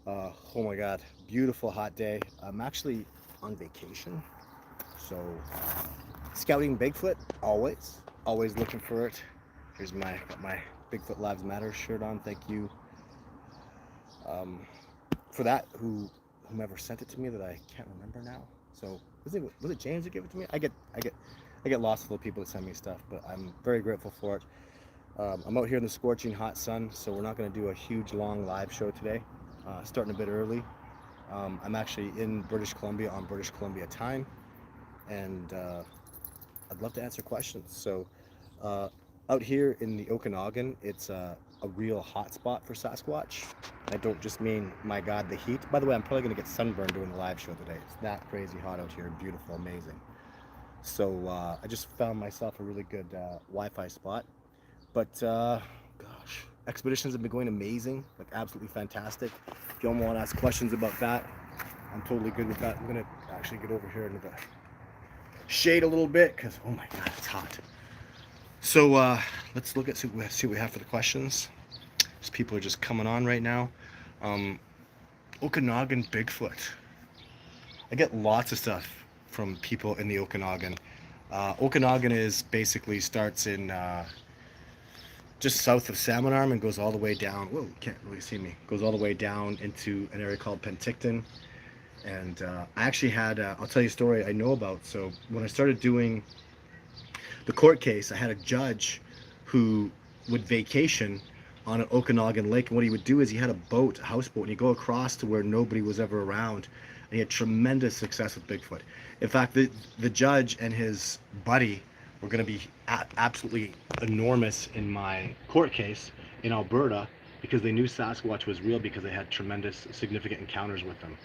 Oh my God, beautiful hot day. I'm actually on vacation, so scouting Bigfoot always looking for it. Here's my Bigfoot Lives Matter shirt on. Thank you um, for that. Whomever sent it to me that I can't remember now. So was it James who gave it to me? I get lost with the people that send me stuff, but I'm very grateful for it. I'm out here in the scorching hot sun, so we're not going to do a huge long live show today. Starting a bit early. I'm actually in British Columbia on British Columbia time, and I'd love to answer questions. So, uh, out here in the Okanagan, it's a real hot spot for Sasquatch. I don't just mean, my God, the heat. By the way, I'm probably going to get sunburned doing the live show today. It's that crazy hot out here, beautiful, amazing. So, I just found myself a really good Wi Fi spot. But, gosh, expeditions have been going amazing, like absolutely fantastic. If y'all want to ask questions about that, I'm totally good with that. I'm gonna actually get over here into the shade a little bit because oh my God, it's hot. So let's look at see what we have for the questions. These people are just coming on right now. Um, Okanagan Bigfoot. I get lots of stuff from people in the Okanagan. Okanagan is basically starts in just south of Salmon Arm and goes all the way down. Whoa, can't really see me. Goes all the way down into an area called Penticton. And I actually had, I'll tell you a story I know about. So when I started doing the court case, I had a judge who would vacation on an Okanagan lake. And what he would do is he had a boat, a houseboat, and he'd go across to where nobody was ever around. And he had tremendous success with Bigfoot. In fact, the judge and his buddy were going to be absolutely enormous in my court case in Alberta because they knew Sasquatch was real because they had tremendous, significant encounters with them.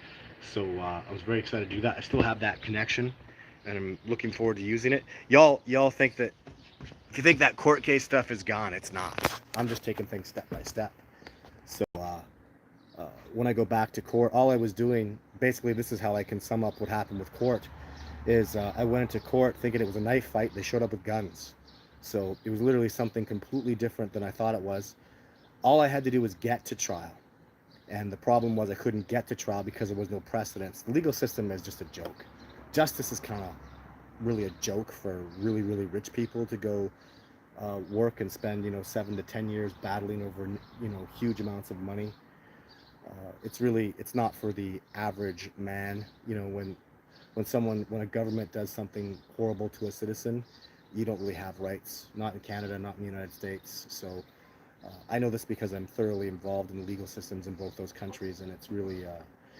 So I was very excited to do that. I still have that connection, and I'm looking forward to using it. Y'all think that if you think that court case stuff is gone, it's not. I'm just taking things step by step. So when I go back to court, all I was doing, basically, this is how I can sum up what happened with court, is I went into court thinking it was a knife fight. They showed up with guns. So it was literally something completely different than I thought it was. All I had to do was get to trial. And the problem was I couldn't get to trial because there was no precedents. The legal system is just a joke. Justice is kind of really a joke for really, really rich people to go work and spend, 7 to 10 years battling over, huge amounts of money. It's not for the average man. When a government does something horrible to a citizen, you don't really have rights. Not in Canada, not in the United States. So I know this because I'm thoroughly involved in the legal systems in both those countries, and it's really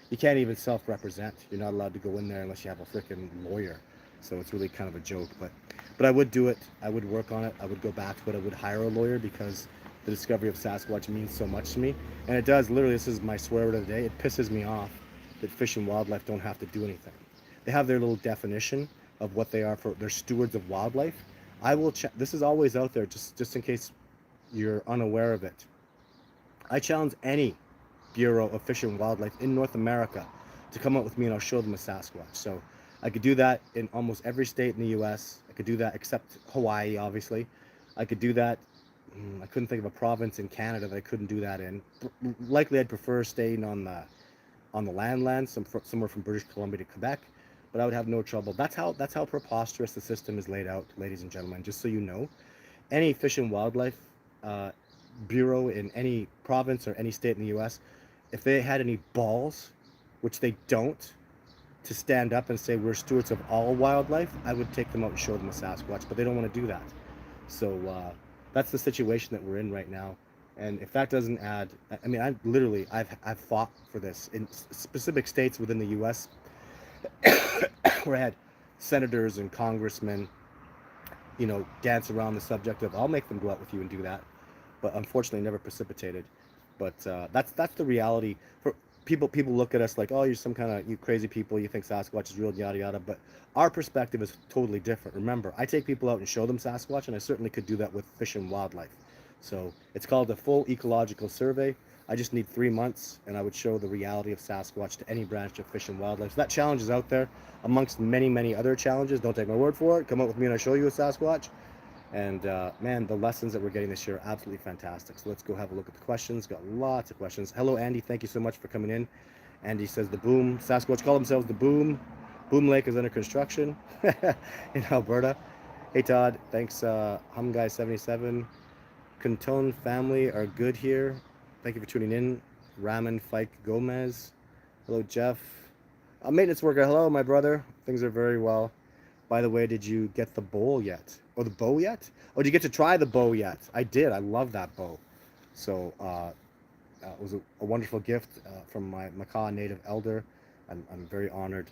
you can't even self-represent. You're not allowed to go in there unless you have a freaking lawyer. So it's really kind of a joke, but I would do it. I would work on it. I would go back to it. I would hire a lawyer because the discovery of Sasquatch means so much to me, and it does. Literally, this is my swear word of the day. It pisses me off that Fish and Wildlife don't have to do anything. They have their little definition of what they are for. They're stewards of wildlife. I will check. This is always out there, just in case you're unaware of it. I challenge any Bureau of Fish and Wildlife in North America to come up with me and I'll show them a Sasquatch. So I could do that in almost every state in the US. I could do that except Hawaii, obviously. I could do that. I couldn't think of a province in Canada that I couldn't do that in. Likely I'd prefer staying on the land, somewhere from British Columbia to Quebec, but I would have no trouble. That's how preposterous the system is laid out, ladies and gentlemen, just so you know. Any Fish and Wildlife uh, bureau in any province or any state in the US, if they had any balls, which they don't, to stand up and say we're stewards of all wildlife, I would take them out and show them a Sasquatch, but they don't want to do that. So that's the situation that we're in right now. And if that doesn't add, I mean, I've fought for this in specific states within the US where I had senators and congressmen, dance around the subject of I'll make them go out with you and do that, but unfortunately never precipitated. But that's the reality. For people look at us like, oh, you're some kind of you crazy people. You think Sasquatch is real, yada yada. But our perspective is totally different. Remember, I take people out and show them Sasquatch, and I certainly could do that with Fish and Wildlife. So it's called a full ecological survey. I just need 3 months, and I would show the reality of Sasquatch to any branch of Fish and Wildlife. So that challenge is out there, amongst many, many other challenges. Don't take my word for it. Come up with me, and I'll show you a Sasquatch. And man, the lessons that we're getting this year are absolutely fantastic. So let's go have a look at the questions. Got lots of questions. Hello, Andy. Thank you so much for coming in. Andy says the Boom Sasquatch call themselves the Boom. Boom Lake is under construction in Alberta. Hey Todd, thanks. Hum Guy 77. Cantone family are good here. Thank you for tuning in. Raman Fike Gomez. Hello, Jeff. Maintenance worker. Hello, my brother. Things are very well. By the way, did you get the bowl yet? Or the bow yet? Oh, did you get to try the bow yet? I did. I love that bow. So it was a wonderful gift from my Macaw native elder. I'm very honored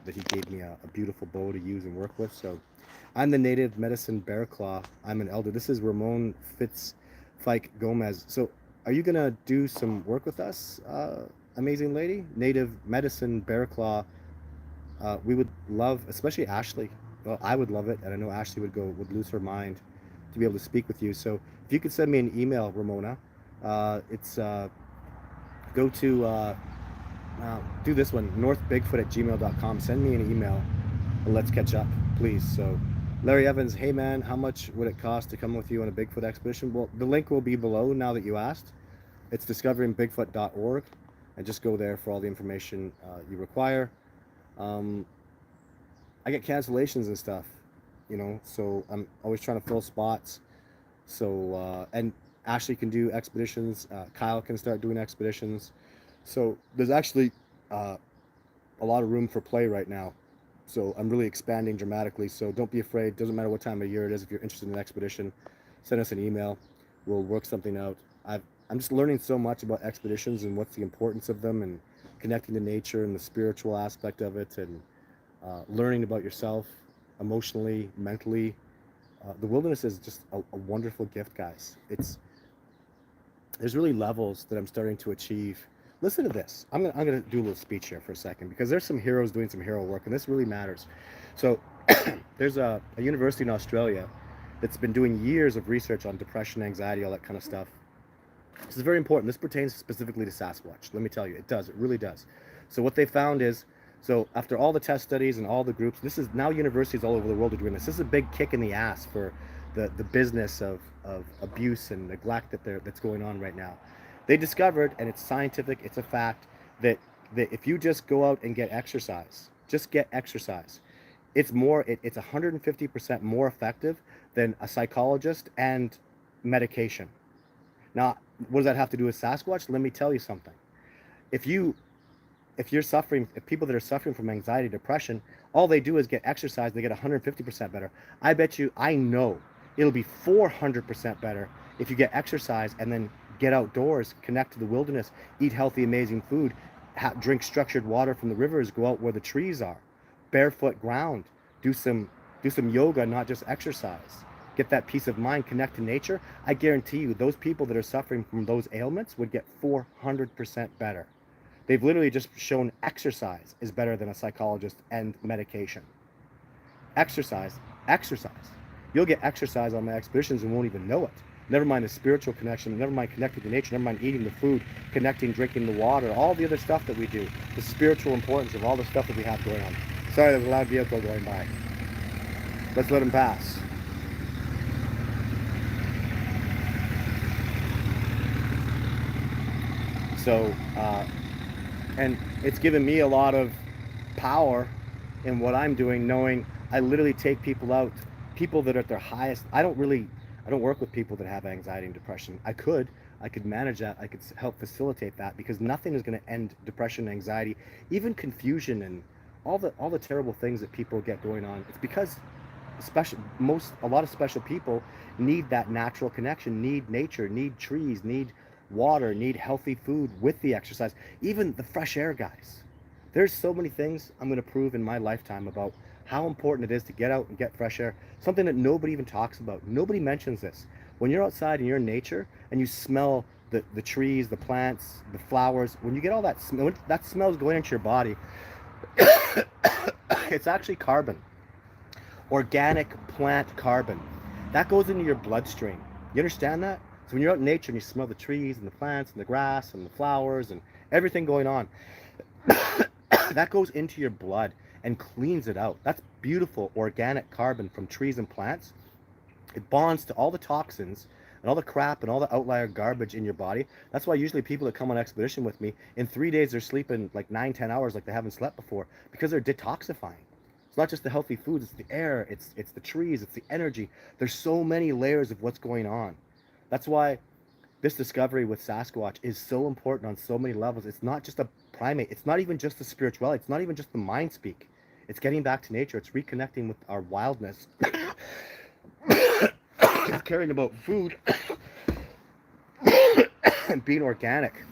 that he gave me a beautiful bow to use and work with. So I'm the native medicine bear claw. I'm an elder. This is Ramon Fike Gomez. So are you going to do some work with us, amazing lady? Native medicine bear claw. We would love, especially Ashley. Well, I would love it, and I know Ashley would lose her mind to be able to speak with you. So if you could send me an email, Ramona, it's go to do this one, northbigfoot@gmail.com. Send me an email and let's catch up, please. So Larry Evans, hey man, how much would it cost to come with you on a Bigfoot expedition? Well, the link will be below now that you asked. It's discoveringbigfoot.org, and just go there for all the information you require. I get cancellations and stuff, so I'm always trying to fill spots. So and Ashley can do expeditions, Kyle can start doing expeditions. So there's actually a lot of room for play right now. So I'm really expanding dramatically. So don't be afraid. Doesn't matter what time of year it is. If you're interested in an expedition, send us an email. We'll work something out. I'm just learning so much about expeditions and what's the importance of them, and connecting to nature and the spiritual aspect of it, and learning about yourself emotionally, mentally. The wilderness is just a wonderful gift, guys. There's really levels that I'm starting to achieve. Listen to this. I'm gonna do a little speech here for a second, because there's some heroes doing some hero work, and this really matters. So there's a university in Australia that's been doing years of research on depression, anxiety, all that kind of stuff. This is very important. This pertains specifically to Sasquatch. Let me tell you, it does. It really does. So what they found is, so after all the test studies and all the groups, this is now universities all over the world are doing this. This is a big kick in the ass for the business of abuse and neglect that's going on right now. They discovered, and it's scientific, it's a fact, that if you just go out and get exercise, it's 150% more effective than a psychologist and medication. Now, what does that have to do with Sasquatch? Let me tell you something. If people that are suffering from anxiety, depression, all they do is get exercise, they get 150% better. I know it'll be 400% better if you get exercise and then get outdoors, connect to the wilderness, eat healthy, amazing food, drink structured water from the rivers, go out where the trees are, barefoot ground, do some yoga, not just exercise. Get that peace of mind, connect to nature. I guarantee you, those people that are suffering from those ailments would get 400% better. They've literally just shown exercise is better than a psychologist and medication. Exercise. You'll get exercise on my expeditions and won't even know it. Never mind the spiritual connection, never mind connecting to nature, never mind eating the food, drinking the water, all the other stuff that we do, the spiritual importance of all the stuff that we have going on. Sorry, there's a loud vehicle going by. Let's let him pass. So, and it's given me a lot of power in what I'm doing, knowing I literally take people out, people that are at their highest. I don't work with people that have anxiety and depression. I could manage that. I could help facilitate that, because nothing is going to end depression, anxiety, even confusion, and all the terrible things that people get going on. It's because a lot of special people need that natural connection, need nature, need trees, need water, need healthy food with the exercise, even the fresh air, guys. There's so many things I'm going to prove in my lifetime about how important it is to get out and get fresh air, something that nobody even talks about. Nobody mentions this. When you're outside and you're in nature and you smell the trees, the plants, the flowers, when you get all that smell, that smell is going into your body, it's actually carbon, organic plant carbon. That goes into your bloodstream. You understand that? So when you're out in nature and you smell the trees and the plants and the grass and the flowers and everything going on, that goes into your blood and cleans it out. That's beautiful organic carbon from trees and plants. It bonds to all the toxins and all the crap and all the outlier garbage in your body. That's why usually people that come on expedition with me, in 3 days they're sleeping like 9, 10 hours like they haven't slept before, because they're detoxifying. It's not just the healthy foods, it's the air, it's the trees, it's the energy. There's so many layers of what's going on. That's why this discovery with Sasquatch is so important on so many levels. It's not just a primate. It's not even just the spirituality. It's not even just the mind speak. It's getting back to nature. It's reconnecting with our wildness. It's caring about food and being organic.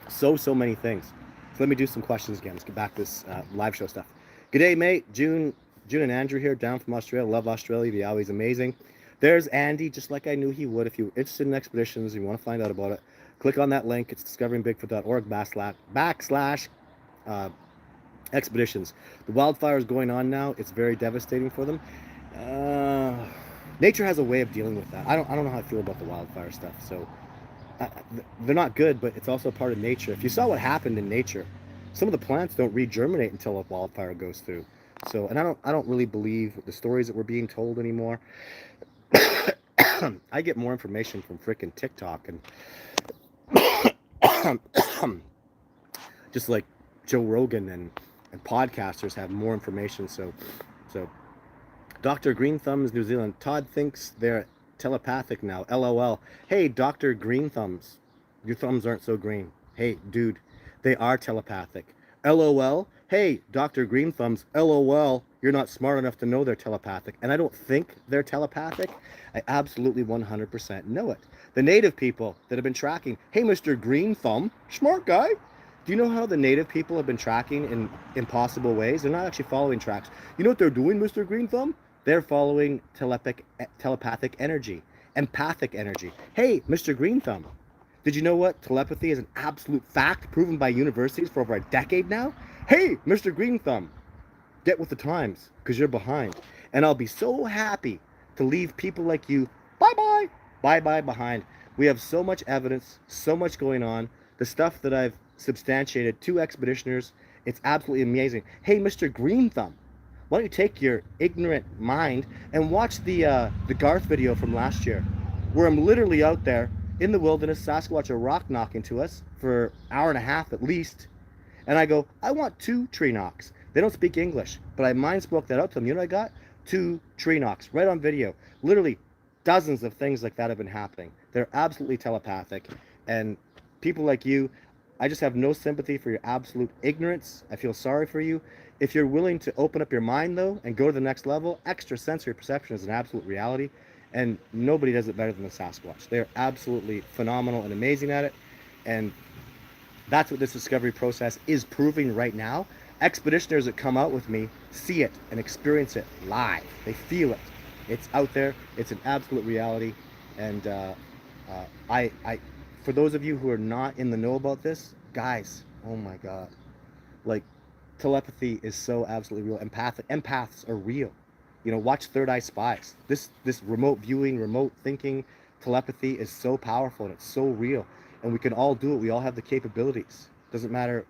So many things. So let me do some questions again. Let's get back to this live show stuff. G'day, mate. June and Andrew here, down from Australia. Love Australia. The Yowie's amazing. There's Andy, just like I knew he would. If you're interested in expeditions and you want to find out about it, click on that link. It's discoveringbigfoot.org backslash expeditions. The wildfire is going on now. It's very devastating for them. Nature has a way of dealing with that. I don't know how I feel about the wildfire stuff. So they're not good, but it's also part of nature. If you saw what happened in nature, some of the plants don't regerminate until a wildfire goes through. So, and I don't really believe the stories that we're being told anymore. I get more information from freaking TikTok and just like Joe Rogan and podcasters have more information. So Dr. Green Thumbs, New Zealand. Todd thinks they're telepathic now. LOL. Hey, Dr. Green Thumbs, your thumbs aren't so green. Hey, dude, they are telepathic. LOL. Hey, Dr. Green Thumbs, LOL. You're not smart enough to know they're telepathic. And I don't think they're telepathic. I absolutely 100% know it. The native people that have been tracking, hey, Mr. Green Thumb, smart guy. Do you know how the native people have been tracking in impossible ways? They're not actually following tracks. You know what they're doing, Mr. Green Thumb? They're following telepathic energy, empathic energy. Hey, Mr. Green Thumb, did you know what telepathy is an absolute fact proven by universities for over a decade now? Hey, Mr. Green Thumb, get with the times because you're behind. And I'll be so happy to leave people like you bye-bye behind. We have so much evidence, so much going on. The stuff that I've substantiated to expeditioners, it's absolutely amazing. Hey, Mr. Green Thumb, why don't you take your ignorant mind and watch the Garth video from last year, where I'm literally out there in the wilderness, Sasquatch are rock knocking to us for an hour and a half at least. And I go, I want 2 tree knocks. They don't speak English, but I mind spoke that out to them. You know what I got? 2 tree knocks right on video. Literally dozens of things like that have been happening. They're absolutely telepathic. And people like you, I just have no sympathy for your absolute ignorance. I feel sorry for you. If you're willing to open up your mind, though, and go to the next level, extrasensory perception is an absolute reality. And nobody does it better than the Sasquatch. They're absolutely phenomenal and amazing at it. And that's what this discovery process is proving right now. Expeditioners that come out with me see it and experience it live. They feel it. It's out there. It's an absolute reality. And for those of you who are not in the know about this, guys, oh my God, like telepathy is so absolutely real. Empaths are real. You know, watch Third Eye Spies. This remote viewing, remote thinking, telepathy is so powerful and it's so real. And we can all do it. We all have the capabilities. Doesn't matter.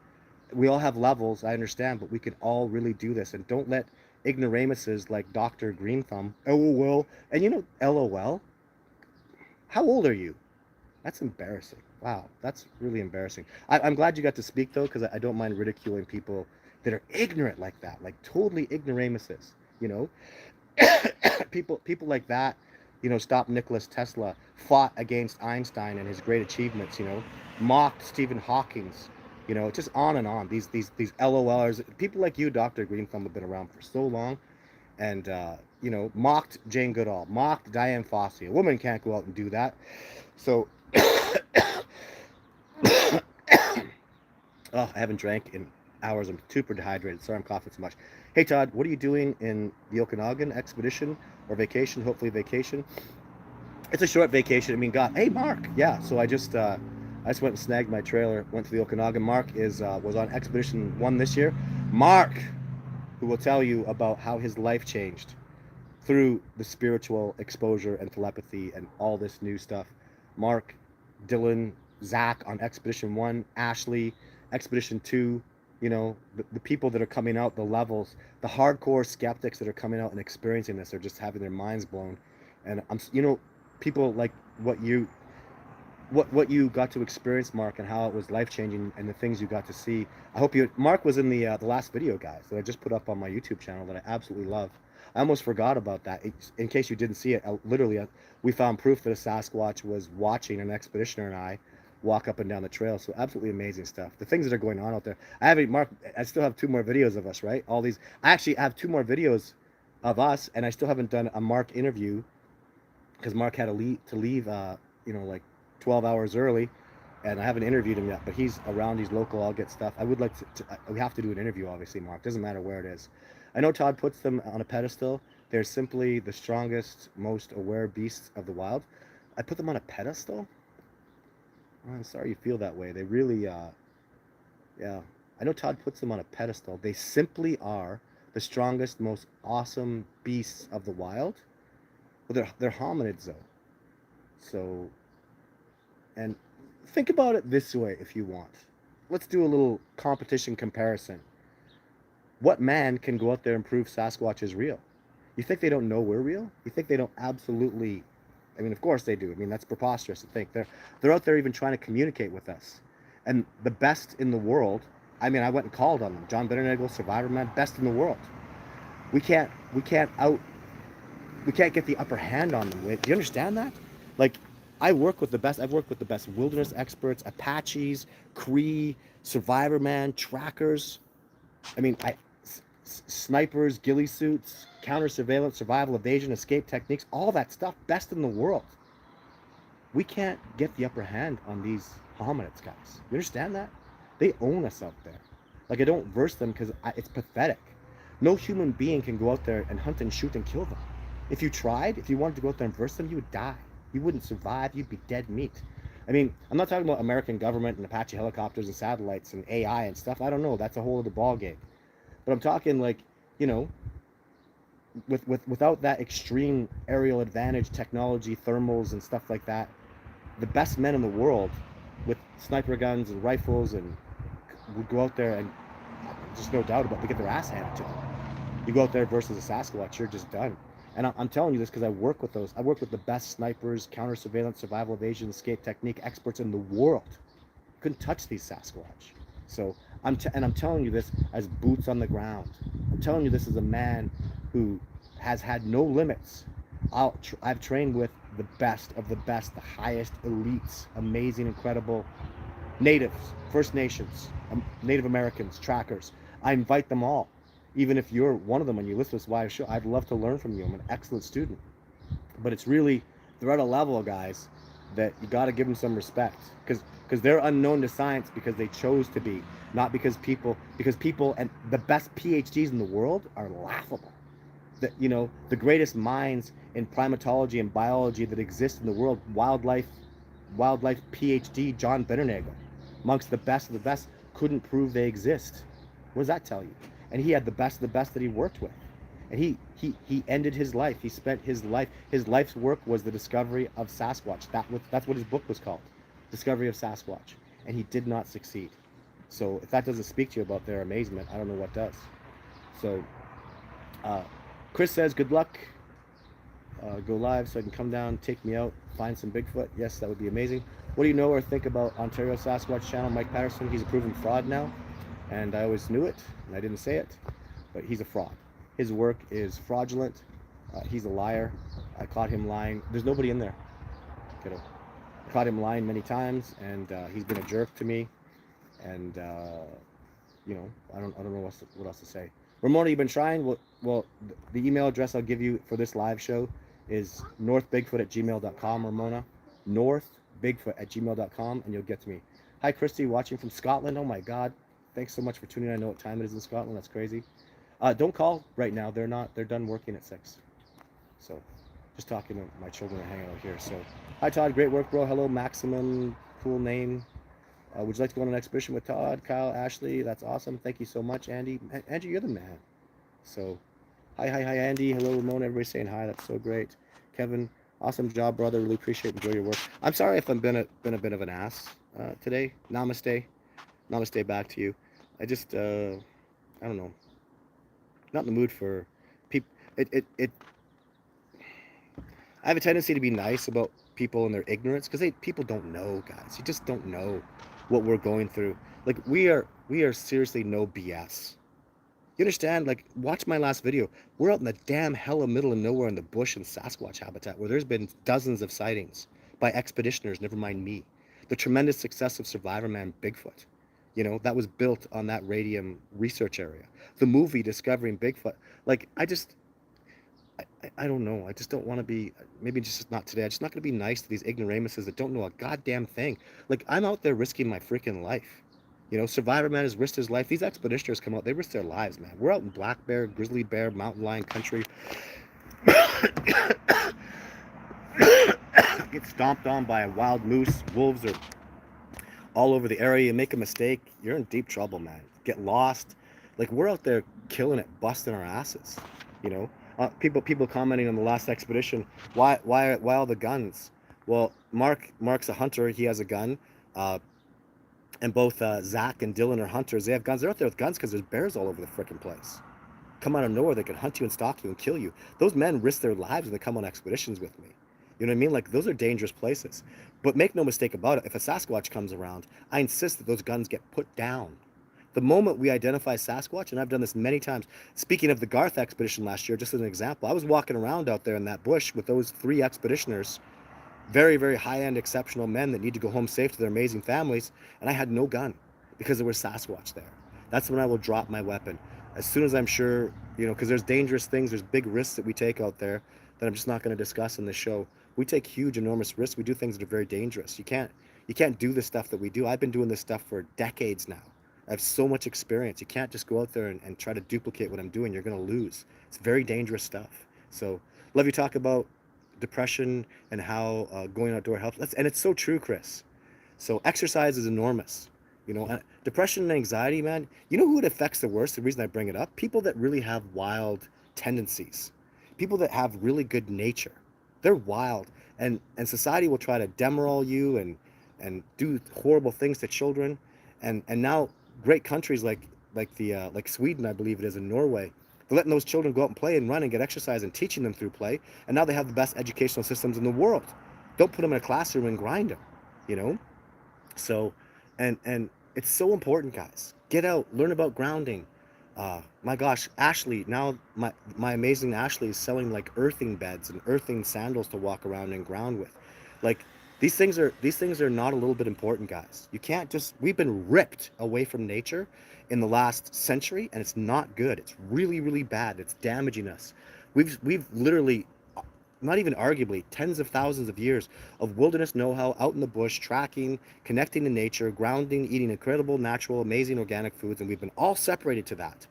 We all have levels, I understand, but we can all really do this. And don't let ignoramuses like Dr. Green Thumb, LOL. And you know, LOL? How old are you? That's embarrassing. Wow, that's really embarrassing. I'm glad you got to speak, though, because I don't mind ridiculing people that are ignorant like that, like totally ignoramuses, you know? people like that, you know, stopped Nikola Tesla, fought against Einstein and his great achievements, you know, mocked Stephen Hawking's, you know, just on and on. These LOLers, people like you, Dr. Green Thumb, have been around for so long, and you know, mocked Jane Goodall, mocked Diane Fossey. A woman can't go out and do that. So, oh, I haven't drank in hours. I'm super dehydrated. Sorry I'm coughing so much. Hey, Todd, what are you doing in the Okanagan expedition or vacation? Hopefully vacation. It's a short vacation. I mean, God. Hey, Mark. Yeah. So I just went and snagged my trailer. Went to the Okanagan. Mark was on expedition 1 this year. Mark, who will tell you about how his life changed through the spiritual exposure and telepathy and all this new stuff. Mark, Dylan, Zach on expedition 1, Ashley, expedition 2, you know, the people that are coming out, the levels, the hardcore skeptics that are coming out and experiencing this are just having their minds blown. And you know, people like what you what you got to experience, Mark, and how it was life changing, and the things you got to see. I hope you. Mark was in the last video, guys, that I just put up on my YouTube channel that I absolutely love. I almost forgot about that. In case you didn't see it, literally, we found proof that a Sasquatch was watching an expeditioner and I walk up and down the trail. So absolutely amazing stuff. The things that are going on out there. I haven't, Mark. I still have 2 more videos of us, right? All these. I actually have 2 more videos of us, and I still haven't done a Mark interview because Mark had to leave, you know, like 12 hours early, and I haven't interviewed him yet. But he's around. He's local. I'll get stuff. I would like we have to do an interview, obviously, Mark. Doesn't matter where it is. I know Todd puts them on a pedestal. They're simply the strongest, most aware beasts of the wild. I put them on a pedestal. Oh, I'm sorry you feel that way. They really, yeah. I know Todd puts them on a pedestal. They simply are the strongest, most awesome beasts of the wild. Well, they're hominids though. So, and think about it this way if you want. Let's do a little competition comparison. What man can go out there and prove Sasquatch is real? You think they don't know we're real? You think they don't absolutely? I mean, of course they do. I mean, that's preposterous to think. They're out there even trying to communicate with us. And the best in the world, I mean, I went and called on them. John Bitternagel, Survivor Man, best in the world. We can't get the upper hand on them. Do you understand that? Like, I work with the best. I've worked with the best wilderness experts, Apaches, Cree, Survivor Man, trackers. I mean, snipers, ghillie suits, counter surveillance, survival, evasion, escape techniques, all that stuff, best in the world. We can't get the upper hand on these hominids, guys. You understand that? They own us out there. Like, I don't verse them because it's pathetic. No human being can go out there and hunt and shoot and kill them. If you tried, if you wanted to go out there and verse them, you would die. You wouldn't survive. You'd be dead meat. I mean, I'm not talking about American government and Apache helicopters and satellites and AI and stuff. I don't know. That's a whole other ballgame. But I'm talking like, you know, without that extreme aerial advantage, technology, thermals and stuff like that, the best men in the world with sniper guns and rifles and would go out there and just no doubt about it, they get their ass handed to them. You go out there versus a Sasquatch, you're just done. And I'm telling you this because I work with those. I work with the best snipers, counter surveillance, survival, evasion, escape technique experts in the world. You couldn't touch these Sasquatch. So I'm telling you this as boots on the ground. I'm telling you this as a man who has had no limits. I've trained with the best of the best, the highest elites, amazing, incredible natives, First Nations, Native Americans, trackers. I invite them all. Even if you're one of them and you listen to this live show, I'd love to learn from you. I'm an excellent student. But it's really, they're at a level, guys, that you got to give them some respect. Because they're unknown to science because they chose to be, not because people and the best PhDs in the world are laughable. You know, the greatest minds in primatology and biology that exist in the world, wildlife PhD John Bitternagel, amongst the best of the best, couldn't prove they exist. What does that tell you? And he had the best of the best that he worked with. And he ended his life. He spent his life's work was the discovery of Sasquatch. That's what his book was called, Discovery of Sasquatch. And he did not succeed. So if that doesn't speak to you about their amazement, I don't know what does. So Chris says, good luck. Go live so I can come down, take me out, find some Bigfoot. Yes, that would be amazing. What do you know or think about Ontario Sasquatch channel, Mike Patterson? He's a proven fraud now, and I always knew it, and I didn't say it, but he's a fraud. His work is fraudulent. He's a liar. I caught him lying. There's nobody in there. Kiddo. I caught him lying many times, and he's been a jerk to me, and you know, I don't know what else to say. Ramona, you've been trying. Well, the email address I'll give you for this live show is northbigfoot@gmail.com, Ramona. northbigfoot@gmail.com, and you'll get to me. Hi, Christy, watching from Scotland. Oh my God, thanks so much for tuning in. I know what time it is in Scotland. That's crazy. Don't call right now. They're done working at 6. So, just talking to my children are hanging out here. So, hi Todd, great work, bro. Hello, Maximum, cool name. Would you like to go on an expedition with Todd, Kyle, Ashley? That's awesome. Thank you so much, Andy. Andy, you're the man. So, hi, Andy. Hello, Ramona. Everybody's saying hi. That's so great. Kevin, awesome job, brother. Really appreciate and enjoy your work. I'm sorry if I've been a bit of an ass today. Namaste. Namaste back to you. I just, I don't know. Not in the mood for people. I have a tendency to be nice about people and their ignorance because people don't know, guys. You just don't know what we're going through. Like we are seriously no BS. You understand? Like, watch my last video. We're out in the damn hella middle of nowhere in the bush in Sasquatch habitat where there's been dozens of sightings by expeditioners, never mind me. The tremendous success of Survivor Man Bigfoot. That was built on that radium research area. The movie Discovering Bigfoot. Like, I don't know. I just don't want to be, maybe just not today. I'm just not going to be nice to these ignoramuses that don't know a goddamn thing. Like, I'm out there risking my freaking life. Survivor Man has risked his life. These expeditioners come out, they risk their lives, man. We're out in black bear, grizzly bear, mountain lion country. Get stomped on by a wild moose, wolves are all over the area. You make a mistake, you're in deep trouble, man. Get lost. Like, we're out there killing it, busting our asses. You know, people commenting on the last expedition. Why all the guns? Well, Mark's a hunter. He has a gun. And both Zach and Dylan are hunters. They have guns. They're out there with guns because there's bears all over the freaking place. Come out of nowhere, they can hunt you and stalk you and kill you. Those men risk their lives when they come on expeditions with me. You know what I mean? Like, those are dangerous places. But make no mistake about it, if a Sasquatch comes around, I insist that those guns get put down. The moment we identify Sasquatch, and I've done this many times, speaking of the Garth expedition last year, just as an example, I was walking around out there in that bush with those 3 expeditioners, very, very high-end, exceptional men that need to go home safe to their amazing families, and I had no gun because there was Sasquatch there. That's when I will drop my weapon. As soon as I'm sure, because there's dangerous things, there's big risks that we take out there that I'm just not going to discuss in this show. We take huge, enormous risks. We do things that are very dangerous. You can't do the stuff that we do. I've been doing this stuff for decades now. I have so much experience. You can't just go out there and try to duplicate what I'm doing. You're going to lose. It's very dangerous stuff. So, love you talk about depression and how going outdoor helps. And it's so true, Chris. So exercise is enormous. Depression and anxiety, man. You know who it affects the worst? The reason I bring it up, people that really have wild tendencies, people that have really good nature. They're wild, and society will try to demoral you and do horrible things to children, and now great countries like Sweden, I believe it is, in Norway, they're letting those children go out and play and run and get exercise and teaching them through play, and now they have the best educational systems in the world. Don't put them in a classroom and grind them. So, and it's so important, guys. Get out, learn about grounding. My gosh, Ashley, now my amazing Ashley is selling like earthing beds and earthing sandals to walk around and ground with. Like, these things are not a little bit important, guys. You can't just, we've been ripped away from nature in the last century, and it's not good. It's really, really bad. It's damaging us. We've literally, not even arguably, tens of thousands of years of wilderness know-how out in the bush, tracking, connecting to nature, grounding, eating incredible, natural, amazing organic foods, and we've been all separated to that.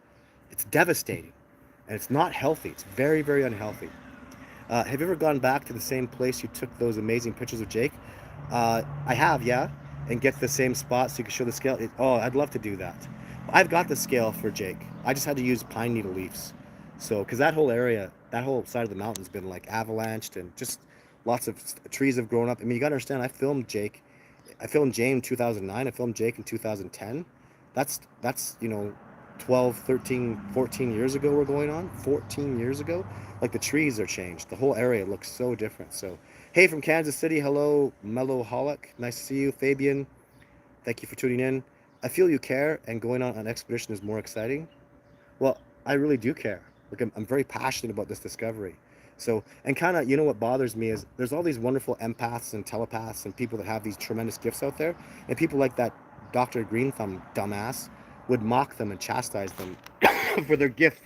It's devastating, and it's not healthy. It's very, very unhealthy. Have you ever gone back to the same place you took those amazing pictures of Jake? I have, yeah, and get the same spot so you can show the scale. I'd love to do that. I've got the scale for Jake. I just had to use pine needle leaves. So, because that whole area, that whole side of the mountain's been like avalanched, and just lots of trees have grown up. I mean, you got to understand, I filmed Jake. I filmed Jane in 2009. I filmed Jake in 2010. That's 12, 13, 14 years ago we're going on. 14 years ago. Like, the trees are changed. The whole area looks so different. So, hey, from Kansas City, hello, Mellowholic. Nice to see you. Fabian, thank you for tuning in. I feel you care, and going on an expedition is more exciting. Well, I really do care. Like, I'm very passionate about this discovery. So, and kind of, what bothers me is there's all these wonderful empaths and telepaths and people that have these tremendous gifts out there, and people like that Dr. Green Thumb dumbass would mock them and chastise them for their gift.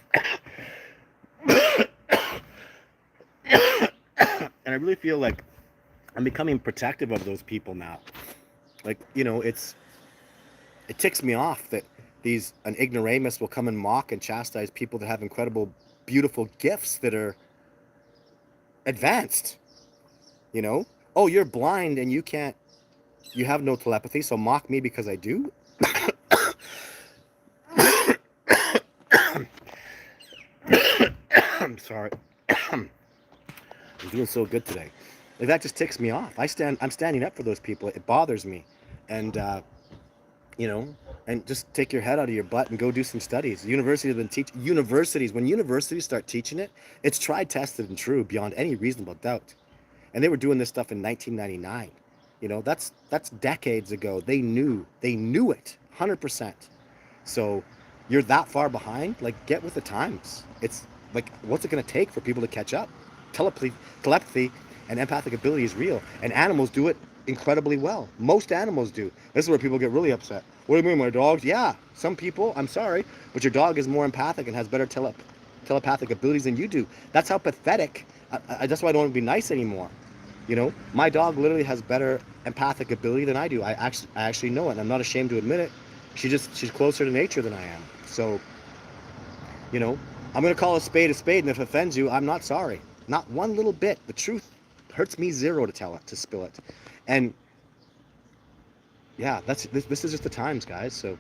And I really feel like I'm becoming protective of those people now. Like, it ticks me off that an ignoramus will come and mock and chastise people that have incredible, beautiful gifts that are advanced. Oh, you're blind and you have no telepathy, so mock me because I do. I'm sorry. I'm doing so good today. Like, that just ticks me off. I'm standing up for those people. It bothers me. And and just take your head out of your butt and go do some studies. Universities have been when universities start teaching it, it's tried, tested, and true beyond any reasonable doubt. and they were doing this stuff in 1999. You know, that's decades ago. They knew it 100%. So you're that far behind. Like, get with the times. It's like, what's it going to take for people to catch up? Telepathy and empathic ability is real, and animals do it incredibly well. Most animals do. This is where people get really upset. What do you mean, my dogs? Yeah, some people. I'm sorry, but your dog is more empathic and has better telepathic abilities than you do. That's how pathetic. That's why I don't want to be nice anymore. You know, my dog literally has better empathic ability than I do. I actually know it, and I'm not ashamed to admit it. She's closer to nature than I am. So, you know, I'm gonna call a spade, and if it offends you, I'm not sorry. Not one little bit. The truth hurts me zero to tell it, to spill it. And yeah, this is just the times, guys. So,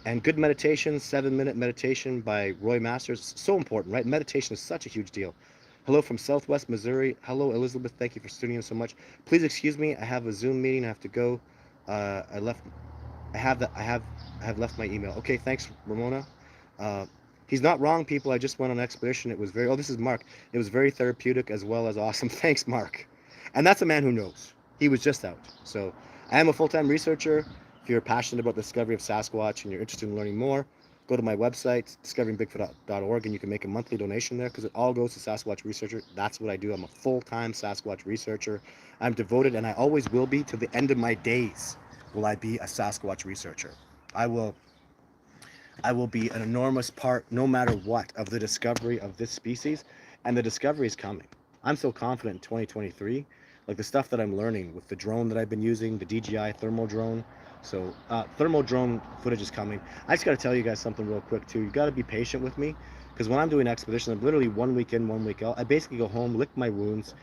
and good meditation, 7-minute meditation by Roy Masters, so important, right? Meditation is such a huge deal. Hello from Southwest Missouri. Hello, Elizabeth. Thank you for tuning in so much. Please excuse me. I have a Zoom meeting. I have to go. I have left my email. Okay, thanks, Ramona. Uh, he's not wrong, people. I just went on an expedition. It was very. Oh, this is Mark. It was very therapeutic as well as awesome. Thanks, Mark. And that's a man who knows. He was just out. So I am a full-time researcher. If you're passionate about the discovery of Sasquatch and you're interested in learning more, go to my website, discoveringbigfoot.org, and you can make a monthly donation there, because it all goes to Sasquatch researcher. That's what I do. I'm a full-time Sasquatch researcher. I'm devoted, and I always will be to the end of my days. Will I be a Sasquatch researcher? I will be an enormous part, no matter what, of the discovery of this species, and the discovery is coming. I'm so confident in 2023, like the stuff that I'm learning with the drone that I've been using, the DJI thermal drone. So thermal drone footage is coming. I just got to tell you guys something real quick too. You got to be patient with me, because when I'm doing expeditions, I'm literally 1 week in, 1 week out. I basically go home, lick my wounds,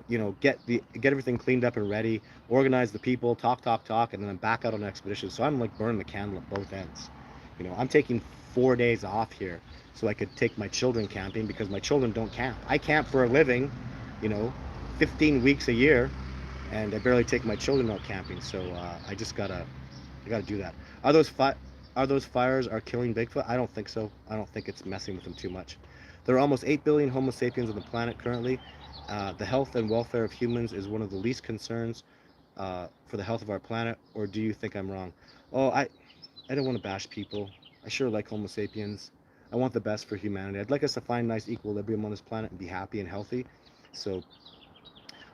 you know, get everything cleaned up and ready, organize the people, talk, and then I'm back out on an expedition. So I'm like burning the candle at both ends. You know, I'm taking 4 days off here so I could take my children camping, because my children don't camp. I camp for a living, you know, 15 weeks a year, and I barely take my children out camping. So I gotta do that. Are those fires are killing Bigfoot? I don't think so. I don't think it's messing with them too much. There are almost 8 billion Homo sapiens on the planet currently. The health and welfare of humans is one of the least concerns for the health of our planet. Or do you think I'm wrong? Oh, I don't want to bash people. I sure like Homo sapiens. I want the best for humanity. I'd like us to find nice equilibrium on this planet and be happy and healthy. So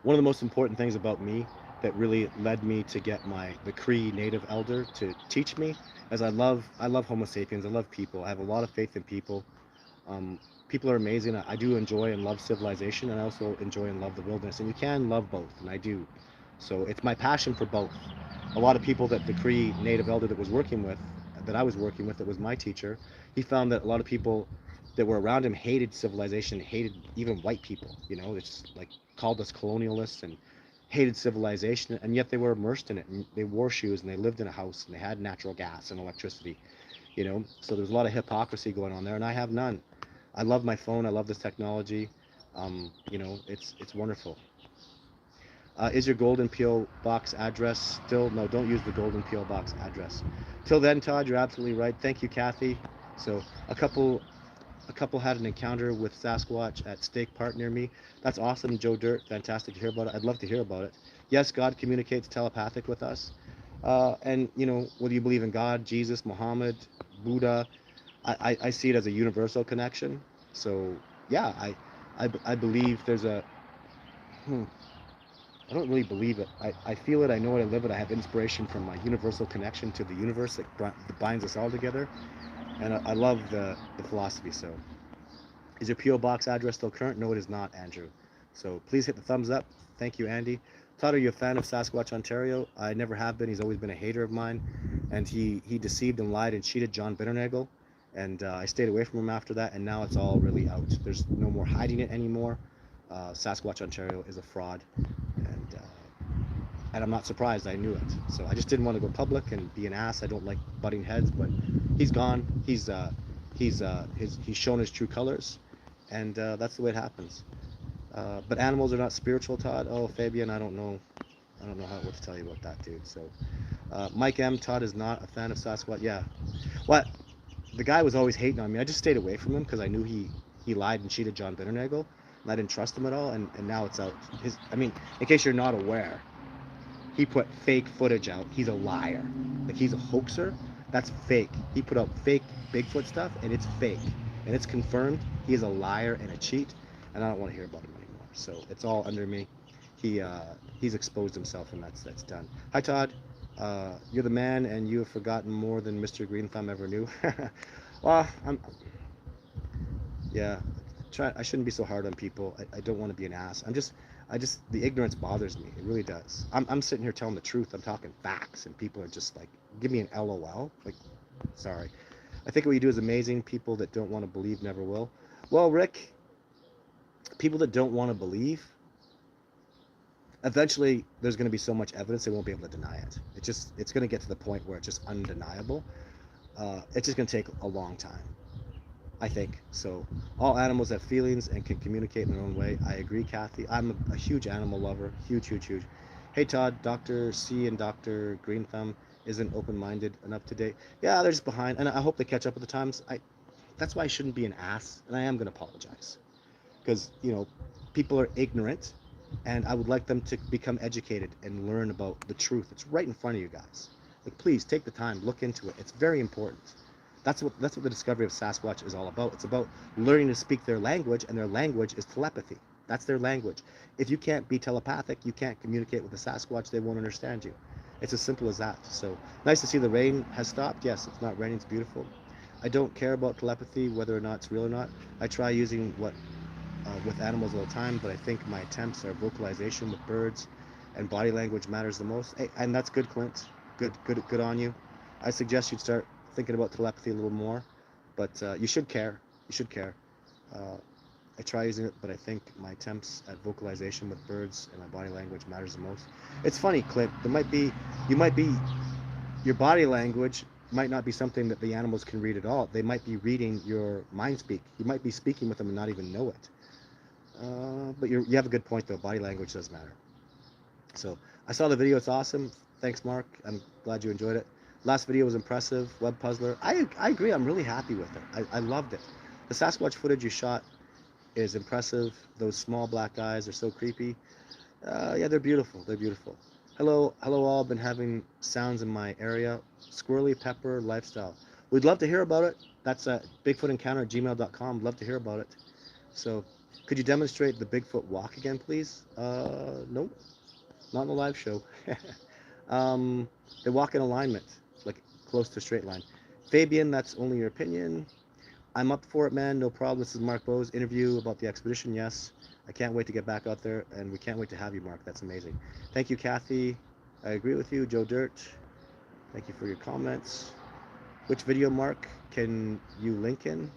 one of the most important things about me that really led me to get the Cree native elder to teach me is I love Homo sapiens. I love people. I have a lot of faith in people. People are amazing. I do enjoy and love civilization, and I also enjoy and love the wilderness. And you can love both, and I do. So it's my passion for both. A lot of people that the Cree native elder that I was working with, that was my teacher, he found that a lot of people that were around him hated civilization, hated even white people. You know, it's like called us colonialists and hated civilization, and yet they were immersed in it, and they wore shoes, and they lived in a house, and they had natural gas and electricity. You know, so there's a lot of hypocrisy going on there, and I have none. I love my phone. I love this technology. You know, it's wonderful. Is your golden PO box address still? No, don't use the golden PO box address. Till then, Todd, you're absolutely right. Thank you, Kathy. So a couple had an encounter with Sasquatch at Stake Park near me. That's awesome, Joe Dirt. Fantastic to hear about it. I'd love to hear about it. Yes, God communicates telepathic with us. And, you know, whether you believe in God, Jesus, Muhammad, Buddha, I see it as a universal connection. So, yeah, I believe there's a... I don't really believe it. I feel it, I know it, I live it. I have inspiration from my universal connection to the universe that binds us all together. And I love the philosophy. So, is your P.O. box address still current? No, it is not, Andrew. So please hit the thumbs up. Thank you, Andy. Todd, are you a fan of Sasquatch Ontario? I never have been. He's always been a hater of mine. And he deceived and lied and cheated John Bitternagel. And I stayed away from him after that, and now it's all really out. There's no more hiding it anymore. Sasquatch Ontario is a fraud. And I'm not surprised. I knew it. So I just didn't want to go public and be an ass. I don't like butting heads, but he's gone. He's shown his true colors, and that's the way it happens. But animals are not spiritual, Todd. Oh, Fabian, I don't know what to tell you about that, dude. So Mike M. Todd is not a fan of Sasquatch. Yeah, what? The guy was always hating on me. I just stayed away from him because I knew he lied and cheated John Bitternagel. and I didn't trust him at all, and now it's out. I mean, in case you're not aware, he put fake footage out. He's a liar. Like, he's a hoaxer. That's fake. He put out fake Bigfoot stuff, and it's fake. And it's confirmed. He is a liar and a cheat, and I don't want to hear about him anymore. So it's all under me. He's exposed himself, and that's done. Hi, Todd. You're the man, and you have forgotten more than Mr. Green Thumb ever knew. Well, yeah. I shouldn't be so hard on people. I don't want to be an ass. The ignorance bothers me. It really does. I'm sitting here telling the truth. I'm talking facts, and people are just like, give me an LOL. Like, sorry. I think what you do is amazing. People that don't want to believe never will. Well, Rick, people that don't want to believe, eventually there's going to be so much evidence they won't be able to deny it. It's going to get to the point where it's just undeniable. It's just going to take a long time, I think. So all animals have feelings and can communicate in their own way. I agree, Kathy. I'm a huge animal lover. Huge, huge, huge. Hey, Todd, Dr. C and Dr. Green Thumb isn't open-minded and up to date. Yeah, they're just behind, and I hope they catch up with the times. That's why I shouldn't be an ass, and I am going to apologize. Because, people are ignorant, and I would like them to become educated and learn about the truth. It's right in front of you guys. Like, please take the time, look into it. It's very important. That's what the discovery of Sasquatch is all about. It's about learning to speak their language, and their language is telepathy. That's their language. If you can't be telepathic, you can't communicate with the Sasquatch, they won't understand you. It's as simple as that. So nice to see the rain has stopped. Yes, it's not raining, it's beautiful. I don't care about telepathy, whether or not it's real or not. I try using with animals all the time, but I think my attempts are vocalization with birds, and body language matters the most. Hey, and that's good, Clint. Good on you. I suggest you start thinking about telepathy a little more, but you should care. You should care. I try using it, but I think my attempts at vocalization with birds and my body language matters the most. It's funny, Clint. Your body language might not be something that the animals can read at all. They might be reading your mind speak. You might be speaking with them and not even know it. But you have a good point, though. Body language does matter. So I saw the video. It's awesome. Thanks, Mark. I'm glad you enjoyed it. Last video was impressive. Web puzzler. I agree. I'm really happy with it. I loved it. The Sasquatch footage you shot is impressive. Those small black eyes are so creepy. Yeah, they're beautiful. They're beautiful. Hello all. Been having sounds in my area. Squirrely pepper lifestyle. We'd love to hear about it. That's at bigfootencounter@gmail.com. Love to hear about it. So, could you demonstrate the Bigfoot walk again, please? Nope. Not in the live show. They walk in alignment, like close to a straight line. Fabian, that's only your opinion. I'm up for it, man. No problem. This is Mark Bowe's interview about the expedition. Yes. I can't wait to get back out there, and we can't wait to have you, Mark. That's amazing. Thank you, Kathy. I agree with you. Joe Dirt, thank you for your comments. Which video, Mark, can you link in?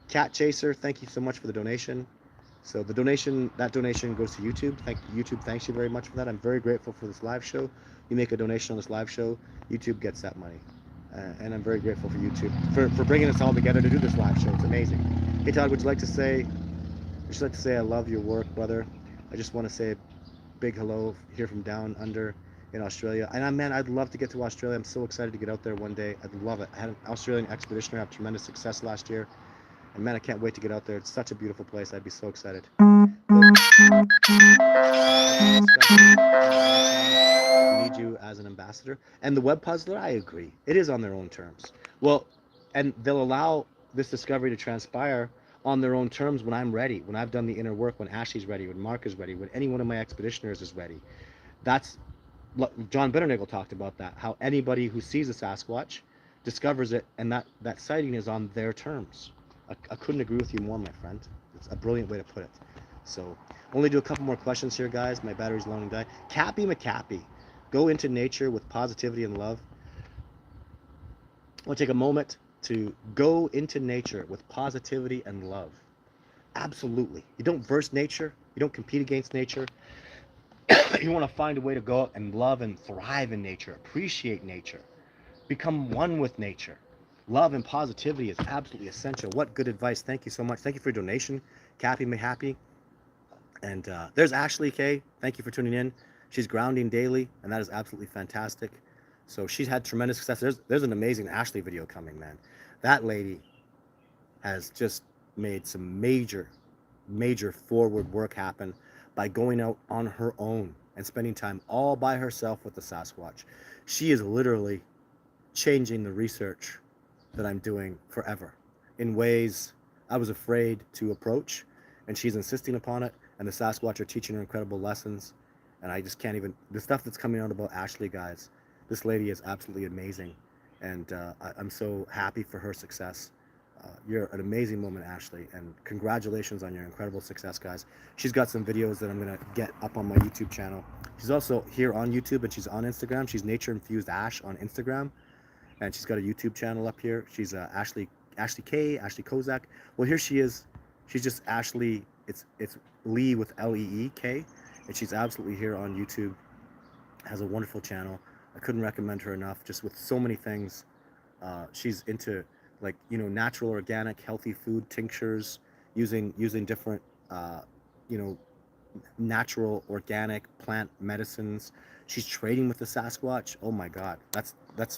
Cat Chaser, thank you so much for the donation. So that donation goes to YouTube. YouTube thanks you very much for that. I'm very grateful for this live show. You make a donation on this live show, YouTube gets that money. And I'm very grateful for YouTube for bringing us all together to do this live show. It's amazing. Hey, Todd, would you like to say I love your work, brother? I just want to say a big hello here from down under in Australia. And man, I'd love to get to Australia. I'm so excited to get out there one day. I'd love it. I had an Australian expeditioner have tremendous success last year. And man, I can't wait to get out there. It's such a beautiful place. I'd be so excited. Need you as an ambassador. And the web puzzler, I agree. It is on their own terms. Well, and they'll allow this discovery to transpire on their own terms when I'm ready, when I've done the inner work, when Ashley's ready, when Mark is ready, when any one of my expeditioners is ready. That's John Bitternagel talked about that, how anybody who sees a Sasquatch discovers it, and that sighting is on their terms. I couldn't agree with you more, my friend. It's a brilliant way to put it. So, only do a couple more questions here, guys. My battery's low and die. Cappy McCappy, go into nature with positivity and love. I want to take a moment to go into nature with positivity and love. Absolutely. You don't verse nature. You don't compete against nature. You want to find a way to go out and love and thrive in nature. Appreciate nature. Become one with nature. Love and positivity is absolutely essential. What good advice. Thank you so much. Thank you for your donation. Cappy me happy. And there's Ashley K. Thank you for tuning in. She's grounding daily, and that is absolutely fantastic. So she's had tremendous success. There's an amazing Ashley video coming, man. That lady has just made some major forward work happen by going out on her own and spending time all by herself with the Sasquatch. She is literally changing the research that I'm doing forever in ways I was afraid to approach, and she's insisting upon it. And the Sasquatch are teaching her incredible lessons, and I just can't even. The stuff that's coming out about Ashley, guys, this lady is absolutely amazing, and I'm so happy for her success. You're an amazing woman, Ashley, and congratulations on your incredible success, guys. She's got some videos that I'm gonna get up on my YouTube channel. She's also here on YouTube, and she's on Instagram. She's Nature Infused Ash on Instagram, and she's got a YouTube channel up here. She's Ashley Kozak. Well, here she is. She's just Ashley. It's Lee with Leek, and she's absolutely here on YouTube. Has a wonderful channel. I couldn't recommend her enough. Just with so many things, she's into, like, natural, organic, healthy food tinctures, using different you know natural, organic plant medicines. She's trading with the Sasquatch. Oh my God, that's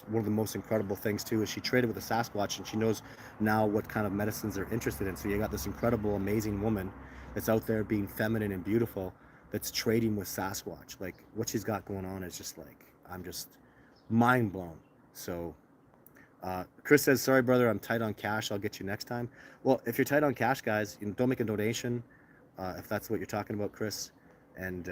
one of the most incredible things too. Is she traded with the Sasquatch, and she knows now what kind of medicines they're interested in. So you got this incredible, amazing woman that's out there being feminine and beautiful, that's trading with Sasquatch. Like, what she's got going on is just like, I'm just mind blown. So Chris says, sorry, brother, I'm tight on cash. I'll get you next time. Well, if you're tight on cash, guys, don't make a donation if that's what you're talking about, Chris. And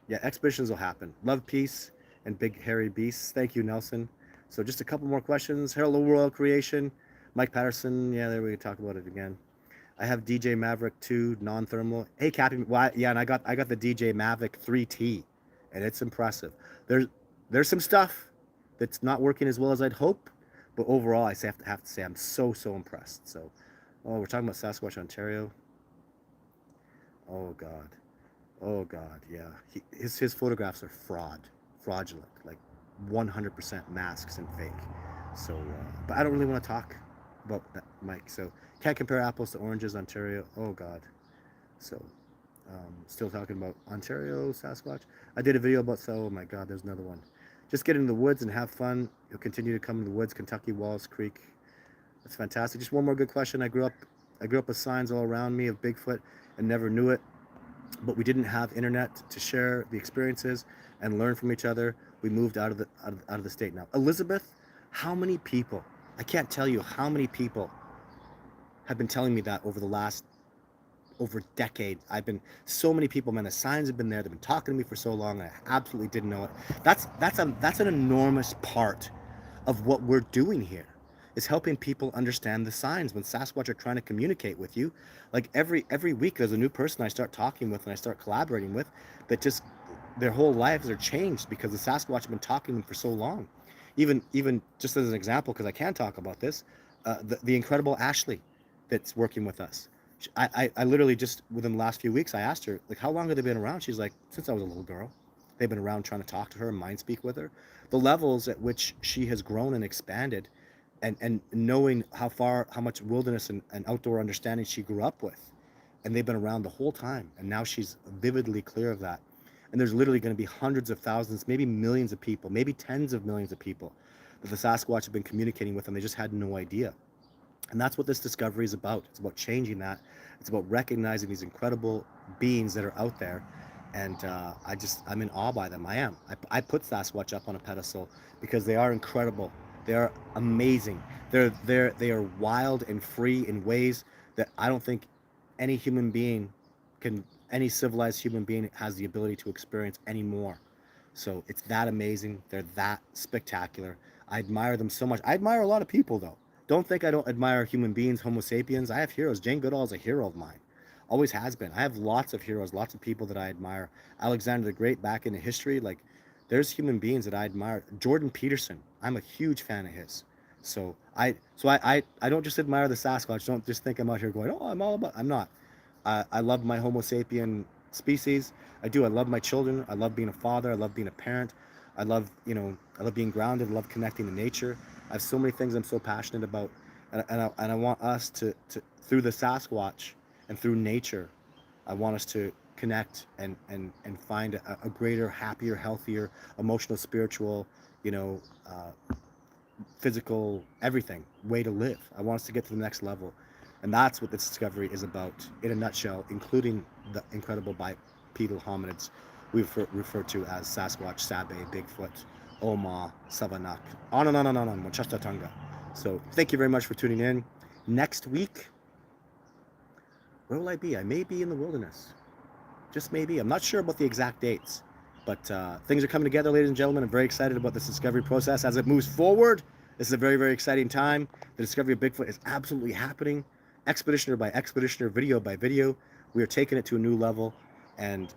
yeah, expeditions will happen. Love, peace, and big hairy beasts. Thank you, Nelson. So just a couple more questions. Hello, Royal Creation. Mike Patterson. Yeah, there we talk about it again. I have DJ Maverick 2 non-thermal. Hey, Cappy. Well, yeah, and I got the DJ Mavic 3T, and it's impressive. There's some stuff that's not working as well as I'd hope, but overall, I have to say I'm so impressed. So, oh, we're talking about Sasquatch, Ontario. Oh God, oh God, yeah. His photographs are fraudulent, like 100% masks and fake. So, but I don't really want to talk about that, Mike. So, can't compare apples to oranges, Ontario. Oh God. So, still talking about Ontario Sasquatch. I did a video about. So, oh my God, there's another one. Just get in the woods and have fun. You'll continue to come in the woods. Kentucky Walls Creek. That's fantastic. Just one more good question. I grew up with signs all around me of Bigfoot and never knew it, but we didn't have internet to share the experiences and learn from each other. We moved out of the state now. Elizabeth, how many people? I can't tell you how many people have been telling me that over the last over decade. So many people, man, the signs have been there. They've been talking to me for so long, and I absolutely didn't know it. That's an enormous part of what we're doing here, is helping people understand the signs when Sasquatch are trying to communicate with you. Like every week, there's a new person I start talking with and I start collaborating with that just their whole lives are changed because the Sasquatch have been talking to them for so long. Even just as an example, because I can talk about this, the incredible Ashley that's working with us. I literally just within the last few weeks I asked her, like, how long have they been around? She's like, since I was a little girl. They've been around trying to talk to her and mind speak with her. The levels at which she has grown and expanded, and knowing how much wilderness and outdoor understanding she grew up with, and they've been around the whole time, and now she's vividly clear of that. And there's literally going to be hundreds of thousands, maybe millions of people, maybe tens of millions of people that the Sasquatch have been communicating with, and they just had no idea. And that's what this discovery is about. It's about changing that. It's about recognizing these incredible beings that are out there. And I'm in awe by them. I am. I put Sasquatch up on a pedestal because they are incredible. They are amazing. They are wild and free in ways that I don't think any civilized human being has the ability to experience anymore. So it's that amazing. They're that spectacular. I admire them so much. I admire a lot of people, though. Don't think I don't admire human beings, Homo sapiens. I have heroes. Jane Goodall is a hero of mine. Always has been. I have lots of heroes, lots of people that I admire. Alexander the Great, back into history, like, there's human beings that I admire. Jordan Peterson, I'm a huge fan of his. So I don't just admire the Sasquatch. Don't just think I'm out here going, oh, I'm not. I love my Homo sapien species. I do. I love my children. I love being a father. I love being a parent. I love being grounded. I love connecting to nature. I have so many things I'm so passionate about, and I want us to through the Sasquatch and through nature, I want us to connect and find a greater, happier, healthier, emotional, spiritual, physical, everything way to live. I want us to get to the next level. And that's what this discovery is about in a nutshell, including the incredible bipedal hominids we refer to as Sasquatch, Sabe, Bigfoot, Oma, Savanak, on and on and on, Mochastatanga. So thank you very much for tuning in. Next week, where will I be? I may be in the wilderness. Just maybe. I'm not sure about the exact dates. But things are coming together, ladies and gentlemen. I'm very excited about this discovery process as it moves forward. This is a very, very exciting time. The discovery of Bigfoot is absolutely happening. Expeditioner by expeditioner, video by video. We are taking it to a new level. And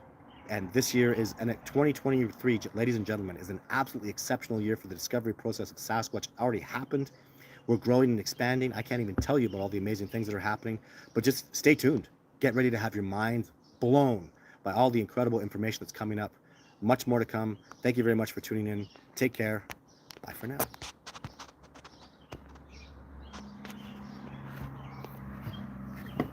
this year is, and 2023, ladies and gentlemen, is an absolutely exceptional year for the discovery process of Sasquatch. It already happened. We're growing and expanding. I can't even tell you about all the amazing things that are happening. But just stay tuned. Get ready to have your minds blown by all the incredible information that's coming up. Much more to come. Thank you very much for tuning in. Take care. Bye for now.